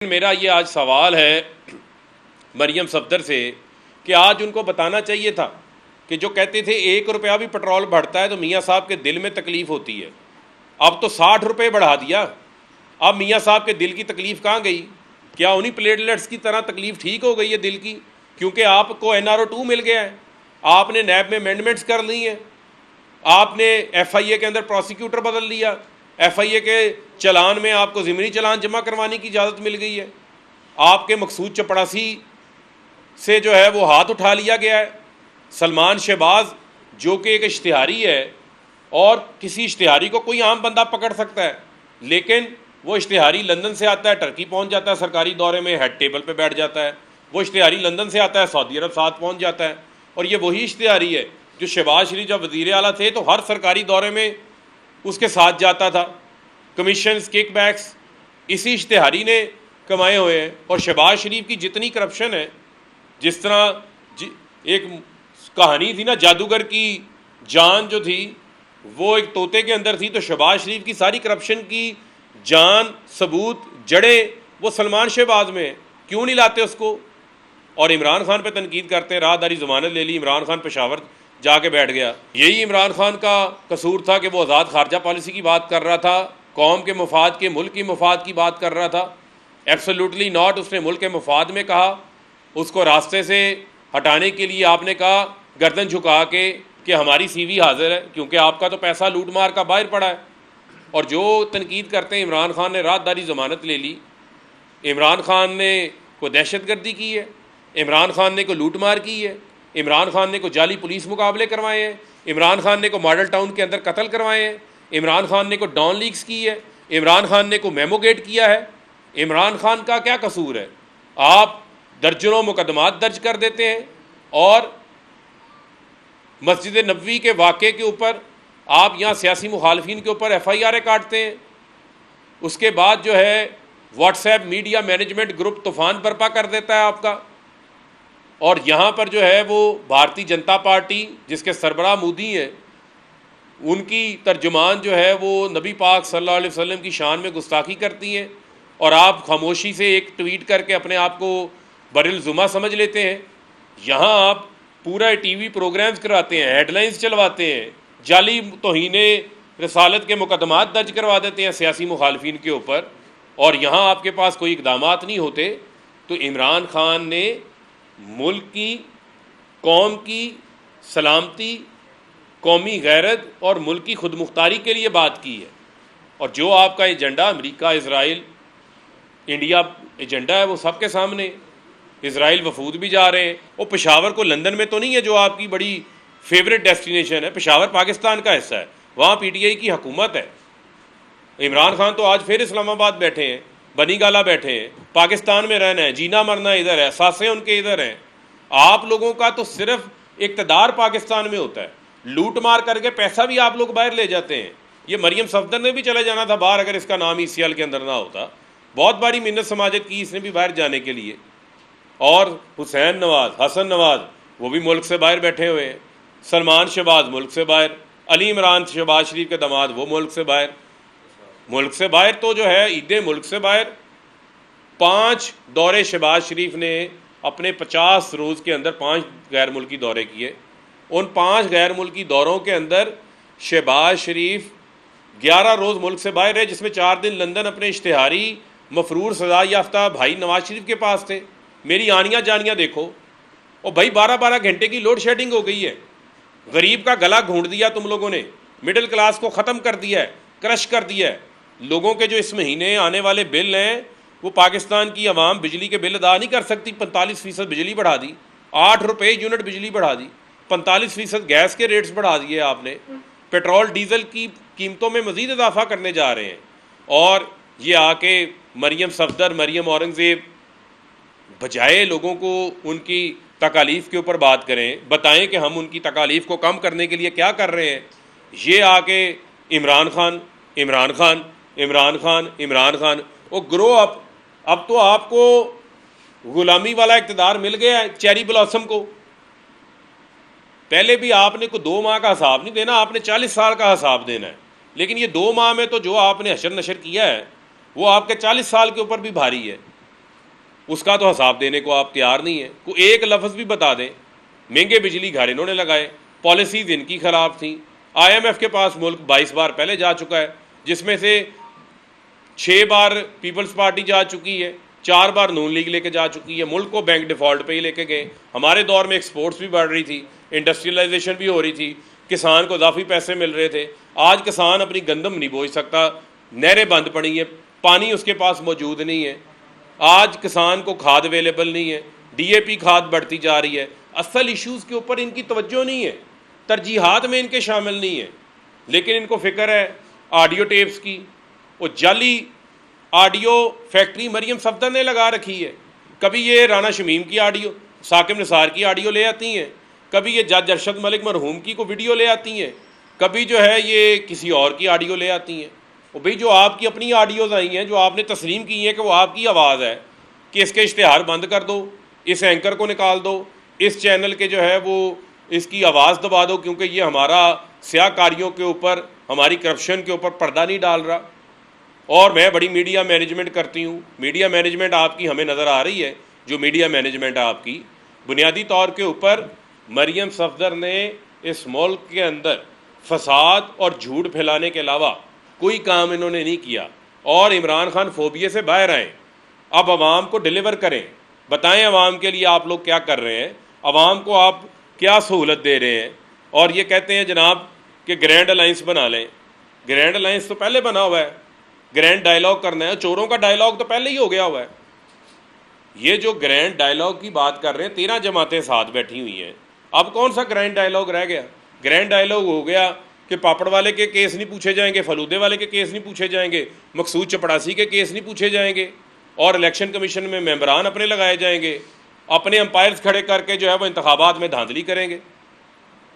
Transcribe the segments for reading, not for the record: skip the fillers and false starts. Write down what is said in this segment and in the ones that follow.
میرا یہ آج سوال ہے مریم صفدر سے کہ آج ان کو بتانا چاہیے تھا کہ جو کہتے تھے 1 روپیہ بھی پٹرول بڑھتا ہے تو میاں صاحب کے دل میں تکلیف ہوتی ہے، اب تو 60 روپے بڑھا دیا، اب میاں صاحب کے دل کی تکلیف کہاں گئی؟ کیا انہی پلیٹلیٹس کی طرح تکلیف ٹھیک ہو گئی ہے دل کی؟ کیونکہ آپ کو NRO2 مل گیا ہے، آپ نے نیب میں امینڈمنٹس کر لی ہیں، آپ نے FIA کے اندر پروسیکیوٹر بدل لیا، FIA کے چلان میں آپ کو ضمنی چلان جمع کروانے کی اجازت مل گئی ہے، آپ کے مقصود چپڑاسی سے جو ہے وہ ہاتھ اٹھا لیا گیا ہے۔ سلمان شہباز جو کہ ایک اشتہاری ہے، اور کسی اشتہاری کو کوئی عام بندہ پکڑ سکتا ہے، لیکن وہ اشتہاری لندن سے آتا ہے، ٹرکی پہنچ جاتا ہے سرکاری دورے میں، ہیڈ ٹیبل پہ بیٹھ جاتا ہے، وہ اشتہاری لندن سے آتا ہے، سعودی عرب ساتھ پہنچ جاتا ہے، اور یہ وہی اشتہاری ہے جو شہباز شریف جب وزیر اعلیٰ تھے تو ہر سرکاری دورے میں اس کے ساتھ جاتا تھا۔ کمیشنز، کک بیکس اسی اشتہاری نے کمائے ہوئے ہیں، اور شہباز شریف کی جتنی کرپشن ہے، جس طرح ایک کہانی تھی نا جادوگر کی جان جو تھی وہ ایک طوطے کے اندر تھی، تو شہباز شریف کی ساری کرپشن کی جان، ثبوت، جڑیں وہ سلمان شہباز میں ہیں، کیوں نہیں لاتے اس کو؟ اور عمران خان پہ تنقید کرتے ہیں، راہداری ضمانت لے لی، عمران خان پشاور جا کے بیٹھ گیا۔ یہی عمران خان کا قصور تھا کہ وہ آزاد خارجہ پالیسی کی بات کر رہا تھا، قوم کے مفاد کے، ملک کی مفاد کی بات کر رہا تھا۔ ایبسلیوٹلی ناٹ، اس نے ملک کے مفاد میں کہا، اس کو راستے سے ہٹانے کے لیے آپ نے کہا گردن جھکا کے کہ ہماری CV حاضر ہے، کیونکہ آپ کا تو پیسہ لوٹ مار کا باہر پڑا ہے۔ اور جو تنقید کرتے ہیں عمران خان نے راہداری ضمانت لے لی، عمران خان نے کوئی دہشت گردی کی ہے، عمران خان نے کوئی لوٹ مار کی ہے، عمران خان نے کوئی جعلی پولیس مقابلے کروائے ہیں، عمران خان نے کوئی ماڈل ٹاؤن کے اندر قتل کروائے ہیں، عمران خان نے کوئی ڈان لیکس کی ہے، عمران خان نے کوئی میمو گیٹ کیا ہے؟ عمران خان کا کیا قصور ہے؟ آپ درجنوں مقدمات درج کر دیتے ہیں، اور مسجد نبوی کے واقعے کے اوپر آپ یہاں سیاسی مخالفین کے اوپر FIR کاٹتے ہیں، اس کے بعد جو ہے what's app media management group طوفان برپا کر دیتا ہے آپ کا، اور یہاں پر جو ہے وہ بھارتی جنتا پارٹی جس کے سربراہ مودی ہیں، ان کی ترجمان جو ہے وہ نبی پاک صلی اللہ علیہ وسلم کی شان میں گستاخی کرتی ہیں، اور آپ خاموشی سے ایک ٹویٹ کر کے اپنے آپ کو بر الزمہ سمجھ لیتے ہیں۔ یہاں آپ پورا TV پروگرامز کراتے ہیں، ہیڈ لائنز چلواتے ہیں، جعلی توہین رسالت کے مقدمات درج کروا دیتے ہیں سیاسی مخالفین کے اوپر، اور یہاں آپ کے پاس کوئی اقدامات نہیں ہوتے۔ تو عمران خان نے ملک کی، قوم کی سلامتی، قومی غیرت اور ملک کی خود مختاری کے لیے بات کی ہے، اور جو آپ کا ایجنڈا امریکہ، اسرائیل، انڈیا ایجنڈا ہے وہ سب کے سامنے، اسرائیل وفود بھی جا رہے ہیں۔ وہ پشاور کو لندن میں تو نہیں ہے جو آپ کی بڑی فیوریٹ ڈیسٹینیشن ہے، پشاور پاکستان کا حصہ ہے، وہاں PTI کی حکومت ہے۔ عمران خان تو آج پھر اسلام آباد بیٹھے ہیں، بنی گالہ بیٹھے ہیں، پاکستان میں رہنا ہے، جینا مرنا ادھر ہے، ساسیں ان کے ادھر ہیں۔ آپ لوگوں کا تو صرف اقتدار پاکستان میں ہوتا ہے، لوٹ مار کر کے پیسہ بھی آپ لوگ باہر لے جاتے ہیں۔ یہ مریم صفدر نے بھی چلے جانا تھا باہر اگر اس کا نام ECL کے اندر نہ ہوتا، بہت باری منت سماجت کی اس نے بھی باہر جانے کے لیے۔ اور حسین نواز، حسن نواز وہ بھی ملک سے باہر بیٹھے ہوئے ہیں، سلمان شہباز ملک سے باہر، علی عمران شہباز شریف کے داماد وہ ملک سے باہر۔ ملک سے باہر تو جو ہے عیدیں ملک سے باہر۔ 5 دورے شہباز شریف نے اپنے 50 روز کے اندر 5 غیر ملکی دورے کیے، ان 5 غیر ملکی دوروں کے اندر شہباز شریف 11 روز ملک سے باہر رہے، جس میں 4 دن لندن اپنے اشتہاری مفرور سزا یافتہ بھائی نواز شریف کے پاس تھے۔ میری آنیاں جانیاں دیکھو، اور بھائی 12 گھنٹے کی لوڈ شیڈنگ ہو گئی ہے، غریب کا گلا گھونٹ دیا تم لوگوں نے، مڈل کلاس کو ختم کر دیا ہے، کرش کر دیا ہے۔ لوگوں کے جو اس مہینے آنے والے بل ہیں وہ پاکستان کی عوام بجلی کے بل ادا نہیں کر سکتی، 45% بجلی بڑھا دی، 8 روپے یونٹ بجلی بڑھا دی، 45% گیس کے ریٹس بڑھا دیے آپ نے، پیٹرول ڈیزل کی قیمتوں میں مزید اضافہ کرنے جا رہے ہیں، اور یہ آ کے مریم صفدر، مریم اورنگزیب بجائے لوگوں کو ان کی تکالیف کے اوپر بات کریں، بتائیں کہ ہم ان کی تکالیف کو کم کرنے کے لیے کیا کر رہے ہیں، یہ آ کے عمران خان عمران خان عمران خان عمران خان وہ گرو اپ۔ اب تو آپ کو غلامی والا اقتدار مل گیا ہے چیری بلاسم کو۔ پہلے بھی آپ نے کوئی 2 ماہ کا حساب نہیں دینا، آپ نے 40 سال کا حساب دینا ہے، لیکن یہ 2 ماہ میں تو جو آپ نے حشر نشر کیا ہے وہ آپ کے 40 سال کے اوپر بھی بھاری ہے۔ اس کا تو حساب دینے کو آپ تیار نہیں ہیں. کوئی ایک لفظ بھی بتا دیں. مہنگے بجلی گھر انہوں نے لگائے, پالیسیز ان کی خلاف تھیں. IMF کے پاس ملک 22 بار پہلے جا چکا ہے, جس میں سے 6 بار پیپلز پارٹی جا چکی ہے, 4 بار نون لیگ لے کے جا چکی ہے. ملک کو بینک ڈیفالٹ پہ ہی لے کے گئے. ہمارے دور میں ایکسپورٹس بھی بڑھ رہی تھی, انڈسٹریلائزیشن بھی ہو رہی تھی, کسان کو اضافی پیسے مل رہے تھے. آج کسان اپنی گندم نہیں بوجھ سکتا, نہریں بند پڑی ہیں, پانی اس کے پاس موجود نہیں ہے. آج کسان کو کھاد اویلیبل نہیں ہے, DAP کھاد بڑھتی جا رہی ہے. اصل ایشوز کے اوپر ان کی توجہ نہیں ہے, ترجیحات میں ان کے شامل نہیں ہے. لیکن ان کو فکر ہے آڈیو ٹیپس کی. وہ جعلی آڈیو فیکٹری مریم صفدر نے لگا رکھی ہے. کبھی یہ رانا شمیم کی آڈیو, ثاقب نثار کی آڈیو لے آتی ہیں, کبھی یہ جج ارشد ملک مرحوم کی کو ویڈیو لے آتی ہیں, کبھی جو ہے یہ کسی اور کی آڈیو لے آتی ہیں. وہ بھئی جو آپ کی اپنی آڈیوز آئی ہیں, جو آپ نے تسلیم کی ہیں کہ وہ آپ کی آواز ہے, کہ اس کے اشتہار بند کر دو, اس اینکر کو نکال دو, اس چینل کے جو ہے وہ اس کی آواز دبا دو, کیونکہ یہ ہمارا سیاہ کاریوں کے اوپر, ہماری کرپشن کے اوپر پردہ نہیں ڈال رہا. اور میں بڑی میڈیا مینجمنٹ کرتی ہوں. میڈیا مینجمنٹ آپ کی ہمیں نظر آ رہی ہے. جو میڈیا مینجمنٹ آپ کی بنیادی طور کے اوپر مریم صفدر نے اس ملک کے اندر فساد اور جھوٹ پھیلانے کے علاوہ کوئی کام انہوں نے نہیں کیا. اور عمران خان فوبیے سے باہر آئیں, اب عوام کو ڈیلیور کریں, بتائیں عوام کے لیے آپ لوگ کیا کر رہے ہیں, عوام کو آپ کیا سہولت دے رہے ہیں. اور یہ کہتے ہیں جناب کہ گرینڈ الائنس بنا لیں. گرینڈ الائنس تو پہلے بنا ہوا ہے, گرینڈ ڈائلاگ کرنا ہے. چوروں کا ڈائلاگ تو پہلے ہی ہو گیا ہوا ہے. یہ جو گرینڈ ڈائلاگ کی بات کر رہے ہیں, 13 جماعتیں ساتھ بیٹھی ہوئی ہیں. اب کون سا گرینڈ ڈائلاگ رہ گیا؟ گرینڈ ڈائلاگ ہو گیا کہ پاپڑ والے کے کیس نہیں پوچھے جائیں گے, فلودے والے کے کیس نہیں پوچھے جائیں گے, مقصود چپڑاسی کے کیس نہیں پوچھے جائیں گے, اور الیکشن کمیشن میں ممبران اپنے لگائے جائیں گے, اپنے امپائرز کھڑے کر کے جو ہے وہ انتخابات میں دھاندلی کریں گے.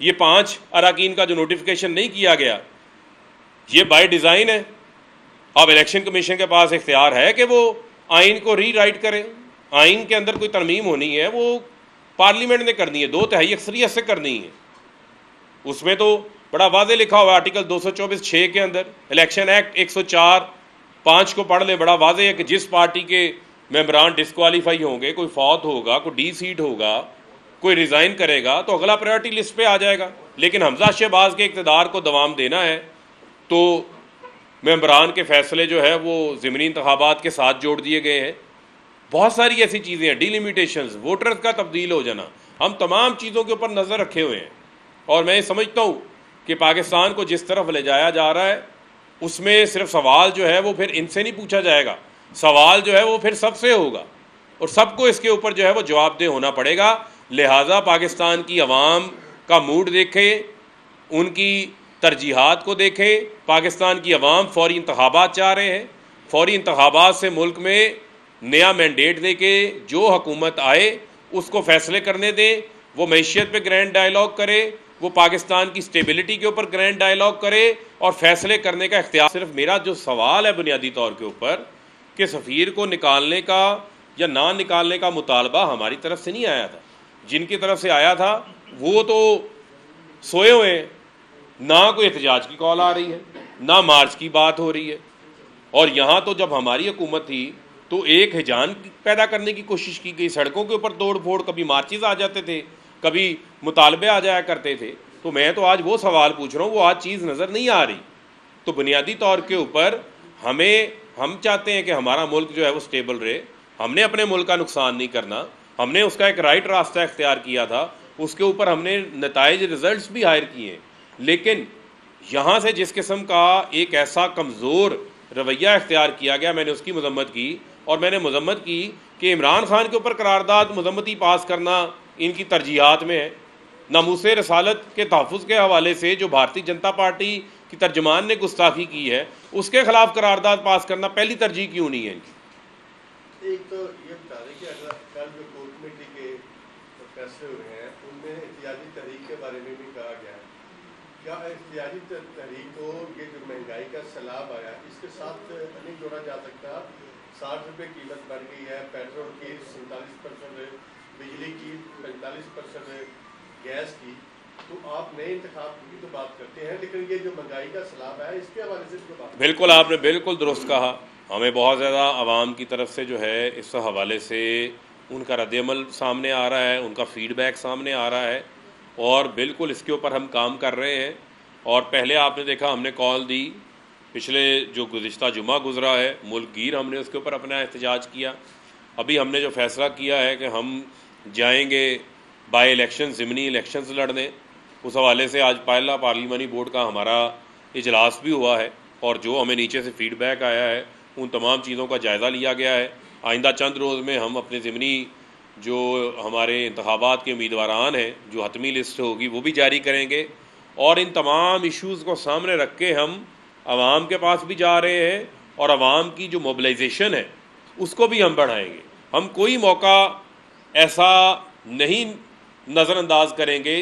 یہ 5 اراکین کا جو نوٹیفیکیشن نہیں کیا گیا, یہ بائی ڈیزائن ہے. اب الیکشن کمیشن کے پاس اختیار ہے کہ وہ آئین کو ری رائٹ کرے. آئین کے اندر کوئی ترمیم ہونی ہے, وہ پارلیمنٹ نے کرنی ہے, 2/3 اکثریت سے کرنی ہے. اس میں تو بڑا واضح لکھا ہوا ہے آرٹیکل 224(6) کے اندر, الیکشن ایکٹ 104(5) کو پڑھ لیں, بڑا واضح ہے کہ جس پارٹی کے ممبران ڈسکوالیفائی ہوں گے, کوئی فوت ہوگا, کوئی ڈی سیٹ ہوگا, کوئی ریزائن کرے گا, تو اگلا پرائرٹی لسٹ پہ آ جائے گا. لیکن حمزہ شہباز کے اقتدار کو دوام دینا ہے تو ممبران کے فیصلے جو ہے وہ ضمنی انتخابات کے ساتھ جوڑ دیے گئے ہیں. بہت ساری ایسی چیزیں ہیں, ڈیلیمیٹیشنز, ووٹرز کا تبدیل ہو جانا, ہم تمام چیزوں کے اوپر نظر رکھے ہوئے ہیں. اور میں یہ سمجھتا ہوں کہ پاکستان کو جس طرف لے جایا جا رہا ہے, اس میں صرف سوال جو ہے وہ پھر ان سے نہیں پوچھا جائے گا, سوال جو ہے وہ پھر سب سے ہوگا, اور سب کو اس کے اوپر جو ہے وہ جواب دہ ہونا پڑے گا. لہٰذا پاکستان کی عوام کا موڈ دیکھیں, ان کی ترجیحات کو دیکھیں. پاکستان کی عوام فوری انتخابات چاہ رہے ہیں. فوری انتخابات سے ملک میں نیا مینڈیٹ دے کے جو حکومت آئے اس کو فیصلے کرنے دیں. وہ معیشت پہ گرینڈ ڈائلاگ کرے, وہ پاکستان کی سٹیبلٹی کے اوپر گرینڈ ڈائلاگ کرے, اور فیصلے کرنے کا اختیار. صرف میرا جو سوال ہے بنیادی طور کے اوپر کہ سفیر کو نکالنے کا یا نہ نکالنے کا مطالبہ ہماری طرف سے نہیں آیا تھا. جن کی طرف سے آیا تھا وہ تو سوئے ہوئے ہیں, نہ کوئی احتجاج کی کال آ رہی ہے, نہ مارچ کی بات ہو رہی ہے. اور یہاں تو جب ہماری حکومت تھی تو ایک ہیجان پیدا کرنے کی کوشش کی گئی, سڑکوں کے اوپر توڑ پھوڑ, کبھی مارچز آ جاتے تھے, کبھی مطالبے آ جایا کرتے تھے. تو میں تو آج وہ سوال پوچھ رہا ہوں, وہ آج چیز نظر نہیں آ رہی. تو بنیادی طور کے اوپر ہم چاہتے ہیں کہ ہمارا ملک جو ہے وہ سٹیبل رہے. ہم نے اپنے ملک کا نقصان نہیں کرنا, ہم نے اس کا ایک رائٹ راستہ اختیار کیا تھا, اس کے اوپر ہم نے نتائج ریزلٹس بھی حاصل کیے. لیکن یہاں سے جس قسم کا ایک ایسا کمزور رویہ اختیار کیا گیا, میں نے اس کی مذمت کی. اور میں نے مذمت کی کہ عمران خان کے اوپر قرارداد مذمتی پاس کرنا ان کی ترجیحات میں ہے. ناموس رسالت کے تحفظ کے حوالے سے جو بھارتی جنتا پارٹی کی ترجمان نے گستاخی کی ہے, اس کے خلاف قرارداد پاس کرنا پہلی ترجیح کیوں نہیں ہے ان کی؟ ایک تو یہ بتا دیں کہ اگر کل جو کور کمیٹی کے فیصلے ہوئے ہیں ان میں احتجاجی تحریک کے بارے میں بھی کہا گیا ہے. کیا احتجاجی تحریک کو یہ جو مہنگائی کا سیلاب آیا اس کے ساتھ نہیں جوڑا جا سکتا؟ 60 روپے قیمت بڑھ گئی ہے, پیٹرول کی 47%, بجلی کی 45%, گیس کی. تو آپ نئے انتخاب کی تو بات کرتے ہیں, لیکن یہ جو مہنگائی کا سیلاب ہے اس کے حوالے سے جو بات, بالکل آپ نے بالکل درست کہا. ہمیں بہت زیادہ عوام کی طرف سے جو ہے اس حوالے سے ان کا رد عمل سامنے آ رہا ہے، ان کا فیڈ بیک سامنے آ رہا ہے، اور بالکل اس کے اوپر ہم کام کر رہے ہیں. اور پہلے آپ نے دیکھا ہم نے کال دی، پچھلے جو گزشتہ جمعہ گزرا ہے ملک گیر ہم نے اس کے اوپر اپنا احتجاج کیا. ابھی ہم نے جو فیصلہ کیا ہے کہ ہم جائیں گے بائی الیکشن ضمنی الیکشنز لڑنے، اس حوالے سے آج پہلا پارلیمانی بورڈ کا ہمارا اجلاس بھی ہوا ہے، اور جو ہمیں نیچے سے فیڈ بیک آیا ہے ان تمام چیزوں کا جائزہ لیا گیا ہے. آئندہ چند روز میں ہم اپنے ضمنی جو ہمارے انتخابات کے امیدواران ہیں جو حتمی لسٹ ہوگی وہ بھی جاری کریں گے، اور ان تمام ایشوز کو سامنے رکھ کے ہم عوام کے پاس بھی جا رہے ہیں، اور عوام کی جو موبلائزیشن ہے اس کو بھی ہم بڑھائیں گے. ہم کوئی موقع ایسا نہیں نظر انداز کریں گے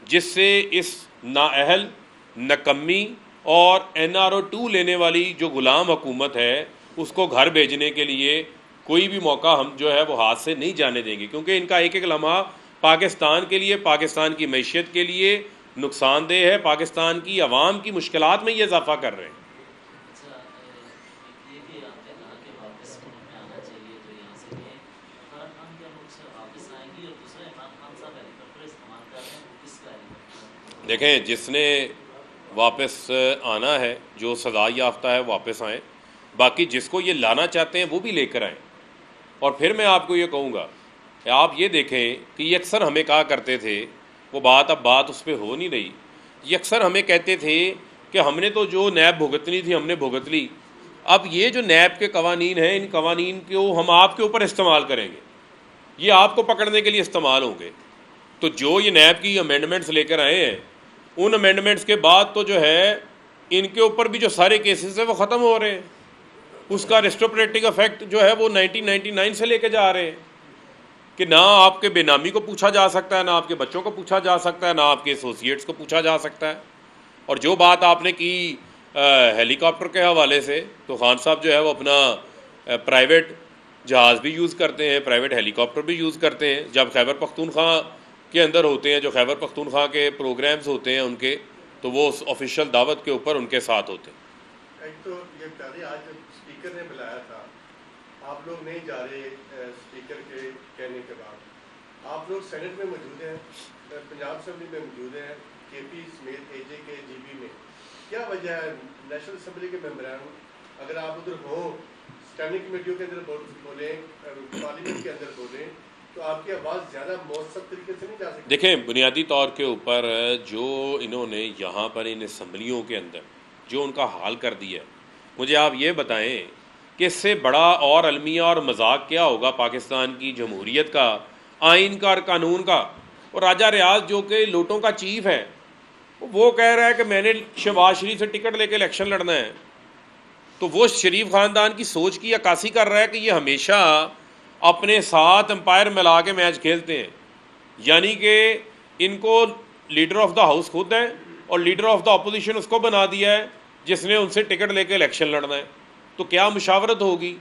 جس سے اس نااہل، نکمی اور NRO2 لینے والی جو غلام حکومت ہے اس کو گھر بھیجنے کے لیے کوئی بھی موقع ہم جو ہے وہ ہاتھ سے نہیں جانے دیں گے، کیونکہ ان کا ایک ایک لمحہ پاکستان کے لیے، پاکستان کی معیشت کے لیے نقصان دہ ہے، پاکستان کی عوام کی مشکلات میں یہ اضافہ کر رہے ہیں. اچھا، یہ بھی آپ نے کہا کہ واپس ملک میں آنا چاہیے، تو یہاں سے بھی عمران خان کیا ملک سے واپس آئیں گی؟ اور دوسرا، عمران خان صاحب ہیلی کاپٹر استعمال کر رہے ہیں، وہ کس کا ہیلی کاپٹر؟ دیکھیں، جس نے واپس آنا ہے، جو سزا یافتہ ہے واپس آئیں، باقی جس کو یہ لانا چاہتے ہیں وہ بھی لے کر آئیں. اور پھر میں آپ کو یہ کہوں گا کہ آپ یہ دیکھیں کہ یہ اکثر ہمیں کہا کرتے تھے، وہ بات اس پہ ہو نہیں رہی. یہ اکثر ہمیں کہتے تھے کہ ہم نے تو جو نیب بھگتنی تھی ہم نے بھگت لی، اب یہ جو نیب کے قوانین ہیں ان قوانین کو ہم آپ کے اوپر استعمال کریں گے، یہ آپ کو پکڑنے کے لیے استعمال ہوں گے. تو جو یہ نیب کی امینڈمنٹس لے کر آئے ہیں ان امینڈمنٹس کے بعد تو جو ہے ان کے اوپر بھی جو سارے کیسز ہیں وہ ختم ہو رہے ہیں. اس کا ریسٹوپریٹنگ افیکٹ جو ہے وہ 1999 سے لے کے جا رہے ہیں کہ نہ آپ کے بے نامی کو پوچھا جا سکتا ہے، نہ آپ کے بچوں کو پوچھا جا سکتا ہے، نہ آپ کے ایسوسیٹس کو پوچھا جا سکتا ہے. اور جو بات آپ نے کی ہیلی کاپٹر کے حوالے سے، تو خان صاحب جو ہے وہ اپنا پرائیویٹ جہاز بھی یوز کرتے ہیں، پرائیویٹ ہیلی کاپٹر بھی یوز کرتے ہیں جب خیبر پختونخوا کے اندر ہوتے ہیں، جو خیبر پختونخوا کے پروگرامز ہوتے ہیں ان کے، تو وہ آفیشیل دعوت کے اوپر ان کے ساتھ ہوتے ہیں. ایک تو یہ بتا دیں، آج جب اسپیکر نے بلایا تھا آپ لوگ نہیں جا رہے، اسپیکر کے کہنے کے بعد آپ لوگ سینٹ میں موجود ہیں، پنجاب اسمبلی میں موجود ہیں، KP سمیت AJ کے GB میں. کیا وجہ ہے نیشنل اسمبلی کے ممبران اگر آپ ادھر ہوں، اسٹینڈنگ کمیٹیوں کے اندر بولیں، پارلیمنٹ کے اندر بولیں، تو آپ کی آواز زیادہ مؤثر طریقے سے نہیں جا سکتی؟ دیکھیں، بنیادی طور کے اوپر جو انہوں نے یہاں پر ان اسمبلیوں کے اندر جو ان کا حال کر دیا ہے، مجھے آپ یہ بتائیں کہ اس سے بڑا اور المیہ اور مذاق کیا ہوگا پاکستان کی جمہوریت کا، آئین کا اور قانون کا. اور راجہ ریاض جو کہ لوٹوں کا چیف ہے وہ کہہ رہا ہے کہ میں نے شہباز شریف سے ٹکٹ لے کے الیکشن لڑنا ہے. تو وہ شریف خاندان کی سوچ کی عکاسی کر رہا ہے کہ یہ ہمیشہ اپنے ساتھ امپائر ملا کے میچ کھیلتے ہیں، یعنی کہ ان کو لیڈر آف دا ہاؤس خود ہے اور لیڈر آف دا اپوزیشن اس کو بنا دیا ہے جس نے ان سے ٹکٹ لے کے الیکشن لڑنا ہے. تو کیا مشاورت ہوگی،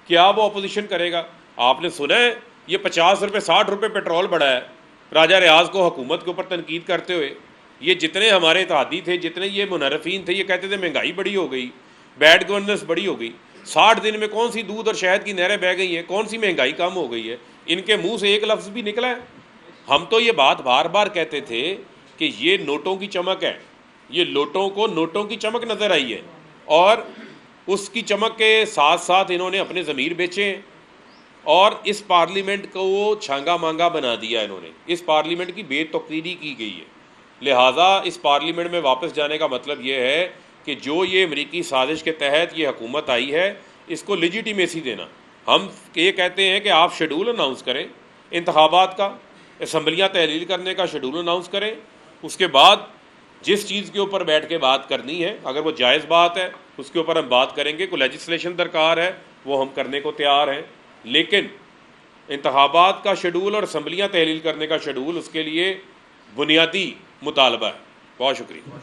کیا وہ اپوزیشن کرے گا؟ آپ نے سنا ہے یہ 50 روپے 60 روپے پیٹرول بڑھا ہے راجہ ریاض کو حکومت کے اوپر تنقید کرتے ہوئے. یہ جتنے ہمارے اتحادی تھے، جتنے یہ منحرفین تھے، یہ کہتے تھے مہنگائی بڑی ہو گئی، بیڈ گورننس بڑی ہو گئی. 60 دن میں کون سی دودھ اور شہد کی نہریں بہہ گئی ہیں، کون سی مہنگائی کم ہو گئی ہے؟ ان کے منہ سے ایک لفظ بھی نکلا ہے؟ ہم تو یہ بات بار بار کہتے تھے کہ یہ نوٹوں کی چمک ہے، یہ لوٹوں کو نوٹوں کی چمک نظر آئی ہے، اور اس کی چمک کے ساتھ ساتھ انہوں نے اپنے ضمیر بیچے اور اس پارلیمنٹ کو چھانگا مانگا بنا دیا. انہوں نے اس پارلیمنٹ کی بے توقیری کی گئی ہے. لہٰذا اس پارلیمنٹ میں واپس جانے کا مطلب یہ ہے کہ جو یہ امریکی سازش کے تحت یہ حکومت آئی ہے اس کو لیجیٹیمیسی دینا. ہم یہ کہتے ہیں کہ آپ شیڈول اناؤنس کریں انتخابات کا، اسمبلیاں تحلیل کرنے کا شیڈول اناؤنس کریں، اس کے بعد جس چیز کے اوپر بیٹھ کے بات کرنی ہے اگر وہ جائز بات ہے اس کے اوپر ہم بات کریں گے. کوئی لیجسلیشن درکار ہے وہ ہم کرنے کو تیار ہیں، لیکن انتخابات کا شیڈول اور اسمبلیاں تحلیل کرنے کا شیڈول اس کے لیے بنیادی مطالبہ ہے. بہت شکریہ.